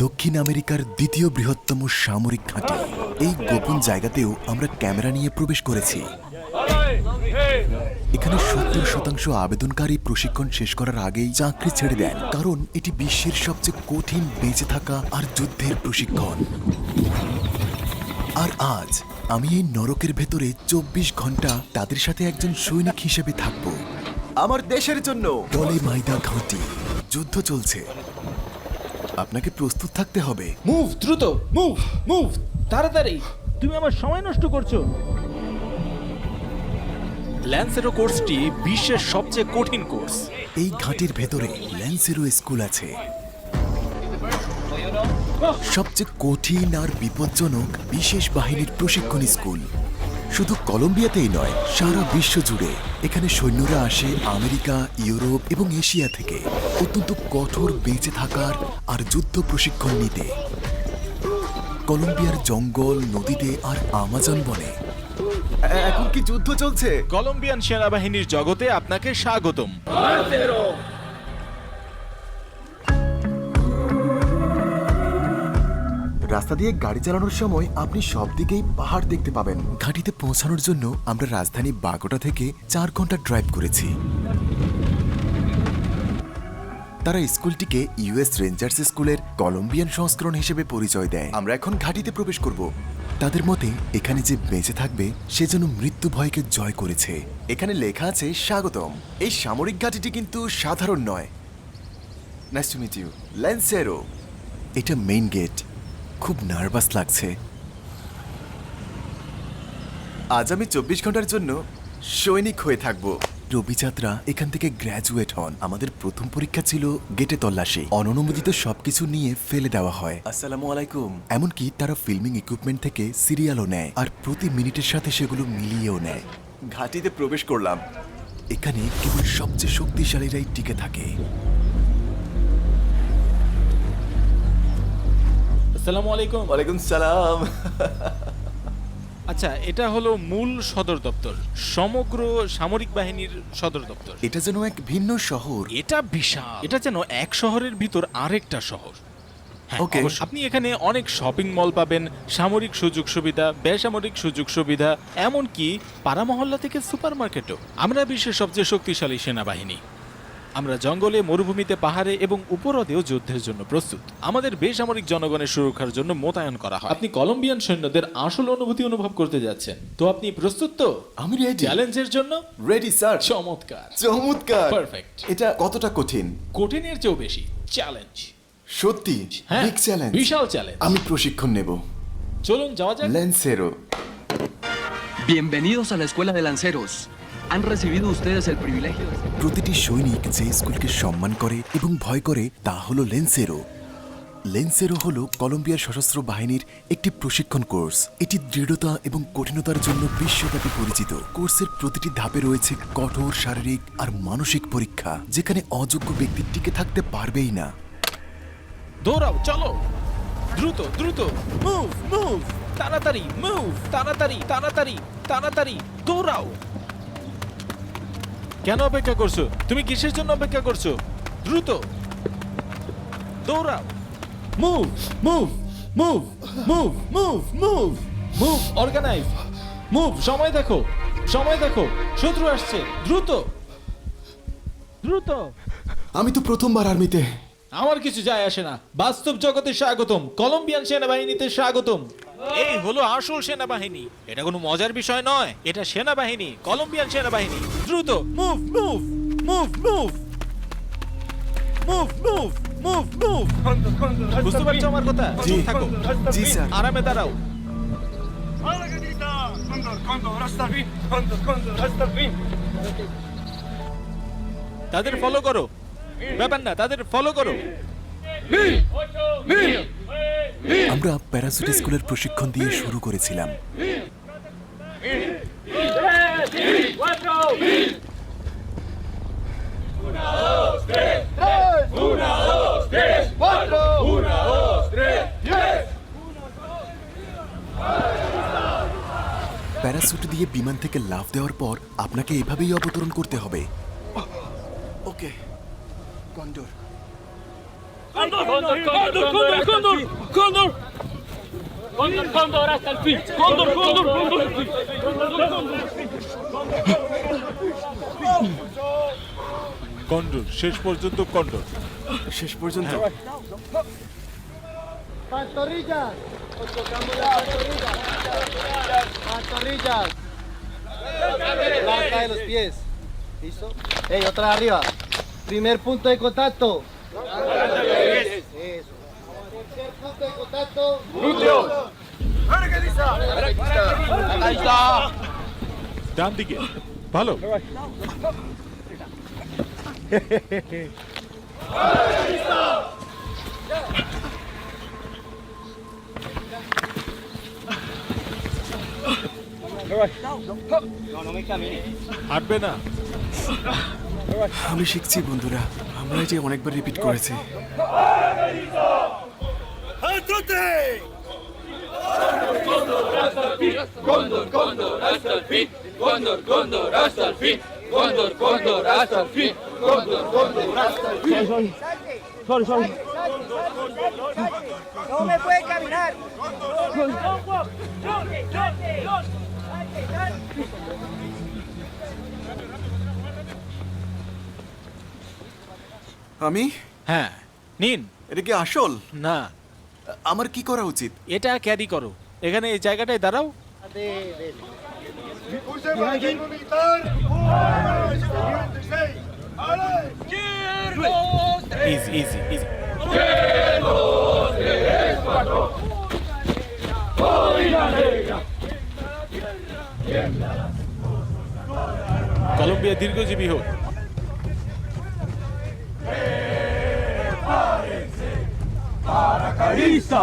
দক্ষিণ আমেরিকার দ্বিতীয় বৃহত্তম সামরিক ঘাঁটি। এই গোপন জায়গাতেও আমরা ক্যামেরা নিয়ে প্রবেশ করেছি। এখানে ৭০% আবেদনকারী প্রশিক্ষণ শেষ করার আগেই চাকরি ছেড়ে দেন, কারণ এটি বিশ্বের সবচেয়ে কঠিন বেঁচে থাকা আর যুদ্ধের প্রশিক্ষণ। আর আজ আমি এই নরকের ভেতরে ২৪ ঘন্টা তাদের সাথে একজন সৈনিক হিসেবে থাকব আমার দেশের জন্য। দলে মাইদা ঘাঁটি, যুদ্ধ চলছে, আপনাকে প্রস্তুত থাকতে হবে। মুভ, দ্রুত মুভ, মুভ, তাড়াতাড়ি। তুমি আমার সময় নষ্ট করছো। ল্যান্সেরো কোর্সটি বিশ্বের সবচেয়ে কঠিন কোর্স। এই ঘাঁটির ভেতরে ল্যান্সেরো স্কুল আছে, সবচেয়ে কঠিন আর বিপজ্জনক বিশেষ বাহিনীর প্রশিক্ষণ স্কুল। শুধু কলম্বিয়াতেই নয়, সারা বিশ্ব জুড়ে এখানে সৈন্যরা আসে আমেরিকা, ইউরোপ এবং এশিয়া থেকে অত্যন্ত কঠোর বেঁচে থাকার আর যুদ্ধ প্রশিক্ষণ নিতে। কলম্বিয়ার জঙ্গল, নদীতে আর আমাজন বনে এখন কি যুদ্ধ চলছে? কলম্বিয়ান সেনাবাহিনীর জগতে আপনাকে স্বাগতম। রাস্তা দিয়ে গাড়ি চালানোর সময় আপনি সব দিকেই পাহাড় দেখতে পাবেন। ঘাঁটিতে পৌঁছানোর জন্য আমরা রাজধানী বাগোটা থেকে ৪ ঘন্টা ড্রাইভ করেছি। তারা স্কুলটিকে ইউএস রেঞ্জার্স স্কুলের কলম্বিয়ান সংস্করণ হিসেবে পরিচয় দেয়। আমরা এখন ঘাঁটিতে প্রবেশ করব। তাদের মতে এখানে যে বেঁচে থাকবে সে যেন মৃত্যু ভয়কে জয় করেছে। এখানে লেখা আছে স্বাগতম। এই সামরিক ঘাঁটিটি কিন্তু সাধারণ নয়। Nice to meet you, Lancero. এটা মেইন গেট। খুব নার্ভাস লাগছে। আজ আমি ২৪ ঘন্টার জন্য সৈনিক হয়ে থাকবো। রবিযাত্রা এখান থেকে গ্র্যাজুয়েট হন। আমাদের প্রথম পরীক্ষা ছিল গেটে তল্লাশি। অননুমোদিত সবকিছু নিয়ে ফেলে দেওয়া হয়। আসসালামু আলাইকুম। এমনকি তারা ফিল্মিং ইকুইপমেন্ট থেকে সিরিয়ালও নেয় আর প্রতি মিনিটের সাথে সেগুলো মিলিয়েও নেয়। ঘাটিতে প্রবেশ করলাম। এখানে কেবল সবচেয়ে শক্তিশালীরাই টিকে থাকে। আসসালামু আলাইকুম। ওয়ালাইকুম সালাম। আচ্ছা, এটা হলো মূল সদর দপ্তর, সমগ্র সামরিক বাহিনীর সদর দপ্তর। এটা যেন এক ভিন্ন শহর। এটা বিশাল। এটা যেন এক শহরের ভিতর আরেকটা শহর। হ্যাঁ, Okay. অবশ্যই। আপনি এখানে অনেক শপিং মল পাবেন, সামরিক সুযোগ সুবিধা, বেসামরিক সুযোগ সুবিধা, এমনকি পাড়া মহল্লা থেকে সুপারমার্কেটও। আমরা বিশ্বের সবচেয়ে শক্তিশালী সেনাবাহিনী। আমরা জঙ্গলে, মরুভূমিতে, পাহাড়ে এবং উপহ্রদেও যুদ্ধের জন্য প্রস্তুত। আমাদের বেসামরিক জনগণের সুরক্ষার জন্য মোতায়েন করা হয়। আপনি কলম্বিয়ান সৈন্যদের আসল অনুভূতি অনুভব করতে যাচ্ছেন, তো আপনি প্রস্তুত তো? আমি রেডি। চ্যালেঞ্জের জন্য রেডি স্যার। চমৎকার, চমৎকার। পারফেক্ট। এটা কতটা কঠিন? কঠিনের চেয়েও বেশি চ্যালেঞ্জ। সত্যি হ্যাঁ, বিগ চ্যালেঞ্জ। বিশাল চ্যালেঞ্জ। আমি প্রশিক্ষণ নেব। চলুন যাওয়া যাক। ল্যান্সেরো। Bienvenidos a la Escuela de Lanceros. Han recibido ustedes el privilegio de... প্রতিটি সৈনিক যে স্কুলকে সম্মান করে এবং ভয় করে তা হলো ল্যান্সেরো। ল্যান্সেরো হলো কলম্বিয়ার সশস্ত্র বাহিনীর একটি প্রশিক্ষণ কোর্স। এটি দৃঢ়তা এবং কঠিনতার জন্য বিশ্বব্যাপী পরিচিত। কোর্সের প্রতিটি ধাপে রয়েছে কঠোর শারীরিক আর মানসিক পরীক্ষা, যেখানে অযোগ্য ব্যক্তি টিকে থাকতে পারবেই না। দৌড়াও, চলো, দ্রুত দ্রুত, মুভ মুভ, তাড়াতাড়ি মুভ, তাড়াতাড়ি তাড়াতাড়ি তাড়াতাড়ি, দৌড়াও। কেন অপেক্ষা করছো? তুমি কিসের জন্য অপেক্ষা করছো? দ্রুত দৌড়াও। Move move move move move move move, organise, move. সময় দেখো, সময় দেখো, শত্রু আসছে, দ্রুত দ্রুত। আমি তো প্রথমবার আর্মিতে। আমার কিছু যায় আসে না। বাস্তব জগতে স্বাগতম, কলম্বিয়ান সেনাবাহিনীতে স্বাগতম। এই হলো আসল সেনাবাহিনী। এটা কোনো মজার বিষয় নয়, এটা সেনাবাহিনী, কলম্বিয়ান সেনাবাহিনী। দ্রুত move move move move move move move move. বুঝতে পারছো আমার কথা? চুপ থাকো, জি স্যার। আরামে দাঁড়াও। তাদের ফলো করো, ব্যাপার না, তাদের ফলো করো। আমরা প্যারাসুট স্কুলের প্রশিক্ষণ দিয়ে শুরু করেছিলাম। প্যারাসুট দিয়ে বিমান থেকে লাফ দেওয়ার পর আপনাকে এভাবেই অবতরণ করতে হবে। Okay, Condor. Cóndor hasta el fin. Cóndor hasta el fin. Condor, শেষ পর্যন্ত কন্ডোর। শেষ পর্যন্ত Pantorrillas. Tocamos las pantorrillas. Pantorrillas. Blanca de los pies. ¿Listo? Ey, otra arriba. Primer punto de contacto. Eso. Tercer punto de contacto. ডান দিকে, ভালো। হাঁটবে না। আমি শিখছি বন্ধুরা, আমরা যে অনেকবার রিপিট করেছি। Cóndor, cóndor hasta el fin. Cóndor, cóndor hasta el fin. Cóndor, cóndor hasta el fin. Cóndor, cóndor hasta el fin. No me puede caminar. আমি হ্যাঁ, নিন। এটা কি আসল? না, আমার কি করা উচিত? এটা ক্যারি করো, এখানে এই জায়গাটায় দাঁড়াও। Easy easy easy. কলম্বিয়া দীর্ঘজীবী হোক। Paracaidista.